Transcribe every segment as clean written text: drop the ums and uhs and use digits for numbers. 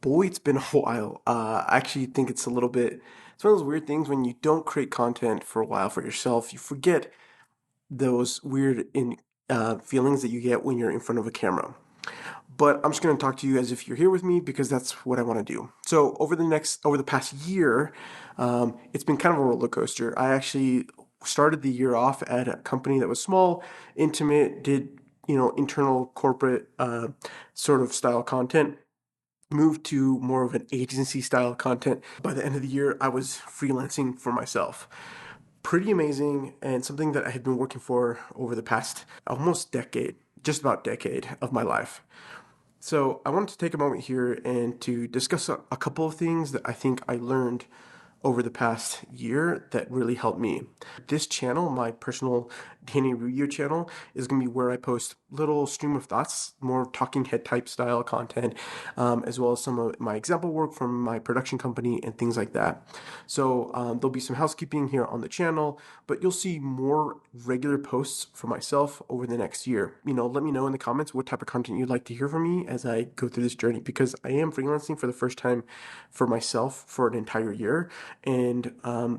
Boy, it's been a while. I actually think it's one of those weird things when you don't create content for a while for yourself, you forget those weird feelings that you get when you're in front of a camera. But I'm just going to talk to you as if you're here with me because that's what I want to do. So over the past year, it's been kind of a roller coaster. I actually started the year off at a company that was small, intimate, did internal corporate sort of style content, moved to more of an agency style content. By the end of the year, I was freelancing for myself. Pretty amazing, and something that I had been working for over the past almost decade, just about decade of my life. So I wanted to take a moment here and to discuss a couple of things that I think I learned over the past year that really helped me. This channel, my personal Danny Rubio channel, is going to be where I post little stream of thoughts, more talking head type style content, as well as some of my example work from my production company and things like that. So there'll be some housekeeping here on the channel, but you'll see more regular posts for myself over the next year. Let me know in the comments what type of content you'd like to hear from me as I go through this journey, because I am freelancing for the first time for myself for an entire year. And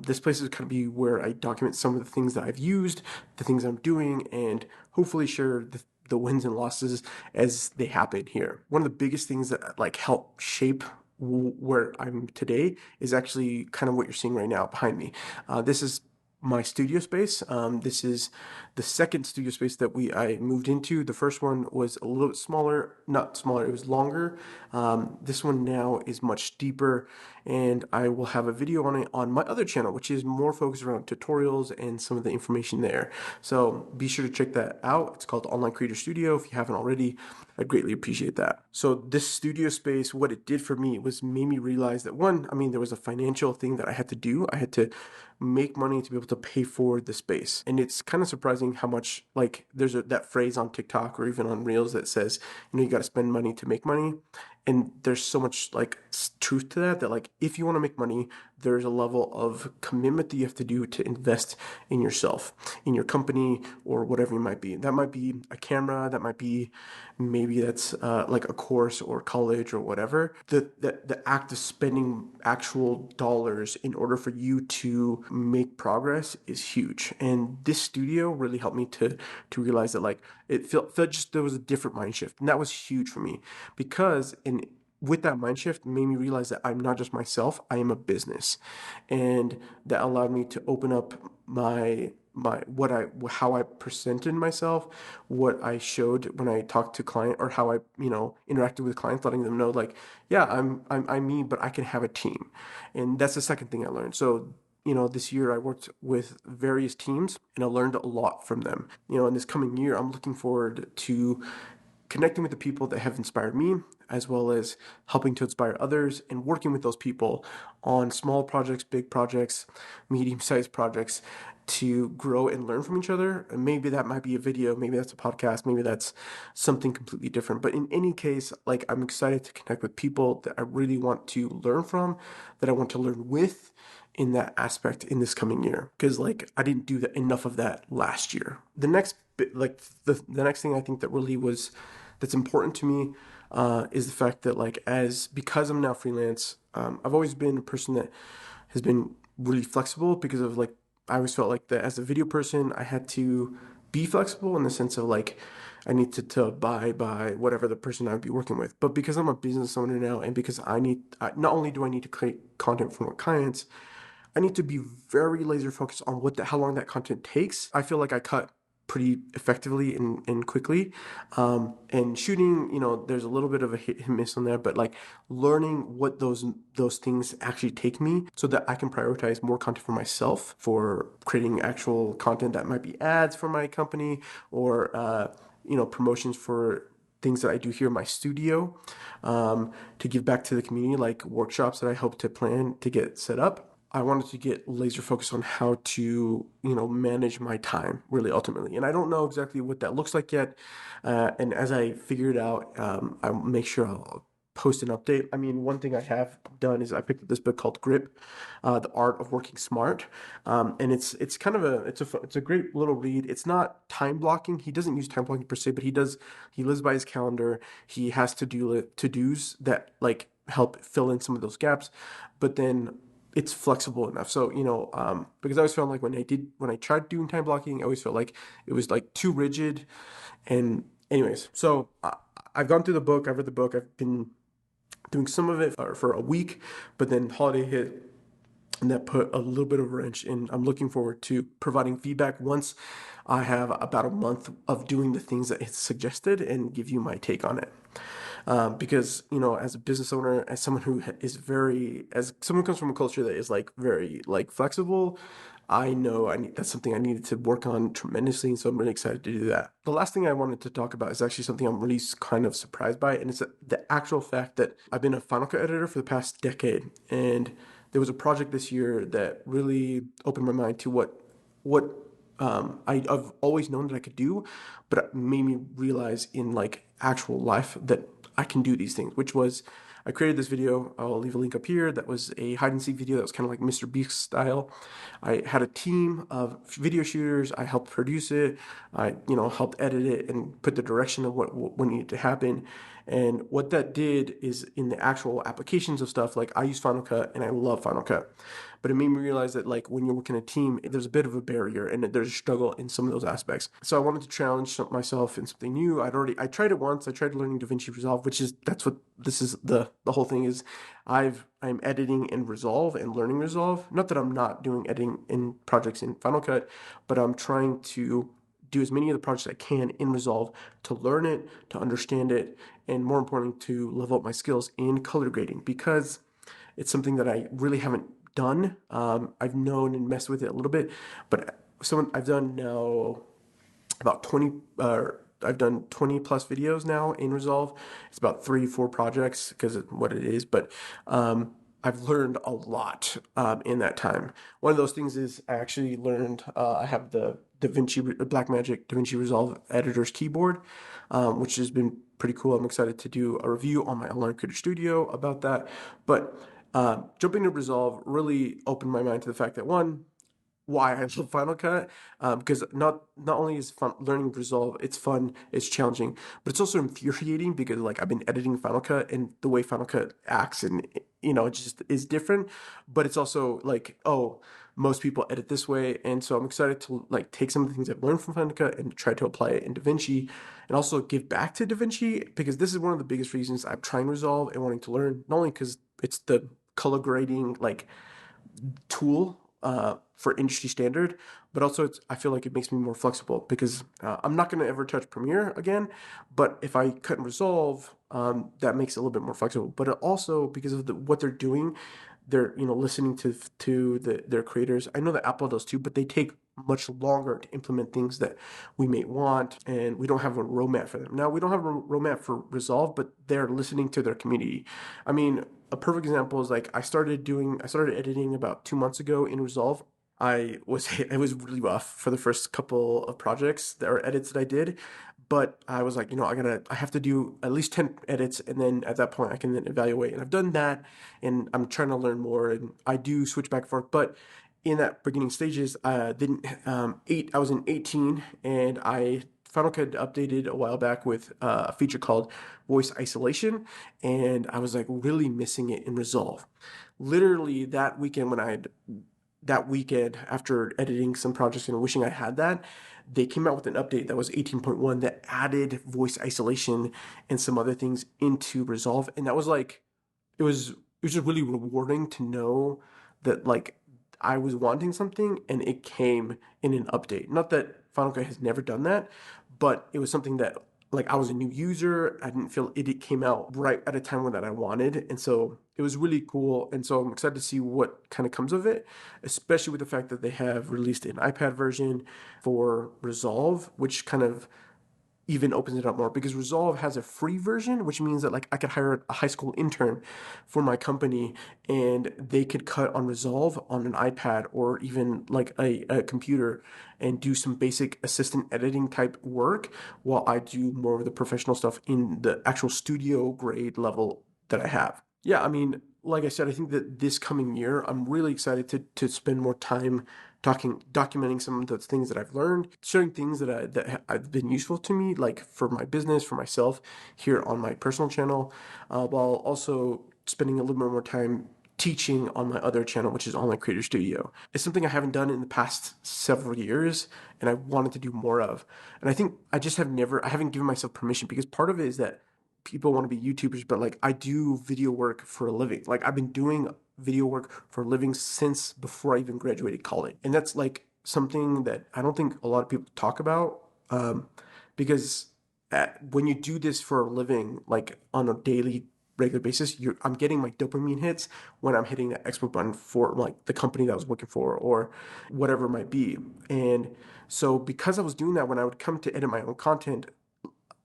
this place is going to be where I document some of the things that I've used, the things I'm doing, and hopefully share the wins and losses as they happen here. One of the biggest things that help shape where I'm today is actually kind of what you're seeing right now behind me. This is my studio space. This is the second studio space that I moved into. The first one was a little bit smaller, not smaller, it was longer. This one now is much deeper, and I will have a video on it on my other channel, which is more focused around tutorials and some of the information there. So be sure to check that out. It's called Online Creator Studio. If you haven't already, I'd greatly appreciate that. So this studio space, what it did for me was made me realize that one, there was a financial thing that I had to do. I had to make money to be able to pay for the space. And it's kind of surprising how much, there's that phrase on TikTok or even on Reels that says, you got to spend money to make money. And there's so much truth to that, if you want to make money, there's a level of commitment that you have to do to invest in yourself, in your company, or whatever it might be. That might be a camera, that might be, maybe that's like a course or college or whatever. The act of spending actual dollars in order for you to make progress is huge. And this studio really helped me to realize that it felt just there was a different mind shift. And that was huge for me, because with that mind shift made me realize that I'm not just myself, I am a business. And that allowed me to open up my how I presented myself, what I showed when I talked to client, or how I interacted with clients, letting them know yeah, I'm me, but I can have a team. And that's the second thing I learned. So this year I worked with various teams and I learned a lot from them. In this coming year, I'm looking forward to connecting with the people that have inspired me, as well as helping to inspire others and working with those people on small projects, big projects, medium-sized projects, to grow and learn from each other. And maybe that might be a video, maybe that's a podcast, maybe that's something completely different. But in any case, I'm excited to connect with people that I really want to learn from, that I want to learn with in that aspect in this coming year, because I didn't do enough of that last year. The next bit, the next thing I think that really was that's important to me is the fact that because I'm now freelance, I've always been a person that has been really flexible, because of I always felt like that as a video person I had to be flexible in the sense of I need to abide by whatever the person I would be working with. But because I'm a business owner now, and because not only do I need to create content for my clients, I need to be very laser focused on how long that content takes. I feel like I cut pretty effectively and quickly. And shooting, there's a little bit of a hit and miss on there, but learning what those things actually take me, so that I can prioritize more content for myself, for creating actual content that might be ads for my company, or promotions for things that I do here in my studio, to give back to the community, like workshops that I hope to plan to get set up. I wanted to get laser focused on how to, manage my time really ultimately. And I don't know exactly what that looks like yet. And as I figure it out, I'll make sure I'll post an update. One thing I have done is I picked up this book called Grip, The Art of Working Smart. And it's kind of it's a great little read. It's not time blocking. He doesn't use time blocking per se, but he lives by his calendar. He has to do to-dos that help fill in some of those gaps, but then it's flexible enough. So, because I always felt like when I tried doing time blocking, I always felt like it was like too rigid. And anyways, so I've gone through the book, I've read the book, I've been doing some of it for a week, but then holiday hit and that put a little bit of a wrench in. I'm looking forward to providing feedback once I have about a month of doing the things that it's suggested and give you my take on it. Because as a business owner, as someone who is as someone who comes from a culture that is like very like flexible, I know that's something I needed to work on tremendously, and so I'm really excited to do that. The last thing I wanted to talk about is actually something I'm really kind of surprised by, and it's the actual fact that I've been a Final Cut editor for the past decade, and there was a project this year that really opened my mind to what I've always known that I could do, but it made me realize in like actual life that I can do these things, which was I created this video. I'll leave a link up here. That was a hide and seek video that was kind of like Mr. Beast style. I had a team of video shooters. I helped produce it. I, helped edit it and put the direction of what needed to happen. And what that did is in the actual applications of stuff, like I use Final Cut and I love Final Cut. But it made me realize that like when you're working a team, there's a bit of a barrier and there's a struggle in some of those aspects. So I wanted to challenge myself in something new. I tried it once. I tried learning DaVinci Resolve, that's what this is. The whole thing is I'm editing in Resolve and learning Resolve. Not that I'm not doing editing in projects in Final Cut, but I'm trying to do as many of the projects I can in Resolve to learn it, to understand it, and more importantly, to level up my skills in color grading because it's something that I really haven't done. I've known and messed with it a little bit, but I've done now about 20. I've done 20 plus videos now in Resolve. It's about 3, 4 projects because of what it is, but I've learned a lot in that time. One of those things is I actually learned. I have the Blackmagic DaVinci Resolve editor's keyboard, which has been pretty cool. I'm excited to do a review on my Align Creator Studio about that. But jumping to Resolve really opened my mind to the fact that one, why I love Final Cut, because not only is fun learning Resolve, it's fun, it's challenging, but it's also infuriating because like I've been editing Final Cut and the way Final Cut acts and it just is different. But it's also like, oh, most people edit this way, and so I'm excited to like take some of the things I've learned from Final Cut and try to apply it in DaVinci, and also give back to DaVinci because this is one of the biggest reasons I'm trying Resolve and wanting to learn, not only because it's the color grading like tool for industry standard, but also I feel like it makes me more flexible because I'm not going to ever touch Premiere again. But if I cut and Resolve, that makes it a little bit more flexible. But it also because of what they're doing, they're listening to their creators. I know that Apple does too, but they take much longer to implement things that we may want, and we don't have a roadmap for them. Now we don't have a roadmap for Resolve, but they're listening to their community. I mean, a perfect example is like I started editing about 2 months ago in Resolve. It was really rough for the first couple of projects that are edits that I did, but I was like, I have to do at least 10 edits, and then at that point I can then evaluate. And I've done that, and I'm trying to learn more, and I do switch back and forth. But in that beginning stages, didn't I was in 18, and I Final Cut updated a while back with a feature called voice isolation, and I was like really missing it in Resolve. Literally that weekend after editing some projects and wishing I had that, they came out with an update that was 18.1 that added voice isolation and some other things into Resolve, and that was like it was just really rewarding to know that like I was wanting something and it came in an update. Not that Final Cut has never done that, but it was something that like I was a new user. I didn't feel it came out right at a time when that I wanted. And so it was really cool. And so I'm excited to see what kind of comes of it, especially with the fact that they have released an iPad version for Resolve, which kind of even opens it up more because Resolve has a free version, which means that like I could hire a high school intern for my company and they could cut on Resolve on an iPad or even like a computer and do some basic assistant editing type work while I do more of the professional stuff in the actual studio grade level that I have. Yeah, I mean, like I said, I think that this coming year, I'm really excited to spend more time documenting some of the things that I've learned, sharing things that have been useful to me, like for my business, for myself, here on my personal channel, while also spending a little bit more time teaching on my other channel, which is Online Creator Studio. It's something I haven't done in the past several years and I wanted to do more of. And I think I just I haven't given myself permission, because part of it is that people want to be YouTubers, but like I do video work for a living. Like I've been doing video work for a living since before I even graduated college. And that's like something that I don't think a lot of people talk about, because when you do this for a living, like on a daily, regular basis, I'm getting my dopamine hits when I'm hitting that export button for like the company that I was working for or whatever it might be. And so because I was doing that, when I would come to edit my own content,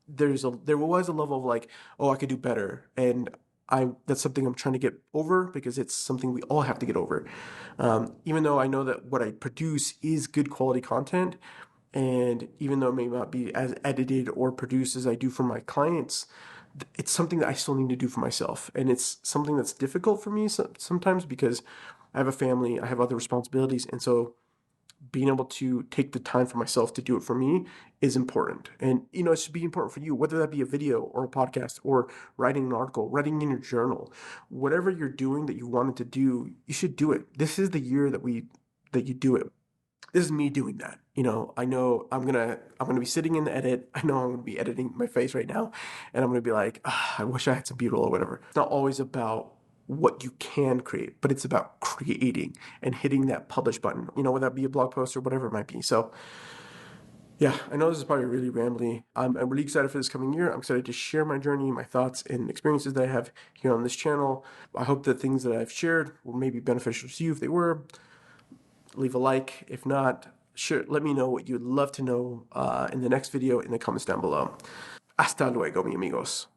there was a level of like, oh, I could do better, and that's something I'm trying to get over, because it's something we all have to get over. Even though I know that what I produce is good quality content, and even though it may not be as edited or produced as I do for my clients, it's something that I still need to do for myself, and it's something that's difficult for me sometimes, because I have a family, I have other responsibilities, and so being able to take the time for myself to do it for me is important. And, it should be important for you, whether that be a video or a podcast or writing an article, writing in your journal, whatever you're doing that you wanted to do, you should do it. This is the year that you do it. This is me doing that. I know I'm gonna be sitting in the edit. I know I'm gonna be editing my face right now, and I'm gonna be like, I wish I had some B-roll or whatever. It's not always about what you can create, but it's about creating and hitting that publish button, whether that be a blog post or whatever it might be. So yeah, I know this is probably really rambly. I'm really excited for this coming year. I'm excited to share my journey, my thoughts, and experiences that I have here on this channel. I hope the things that I've shared were maybe beneficial to you. If they were, leave a like. If not, sure, let me know what you'd love to know in the next video in the comments down below. Hasta luego, mi amigos.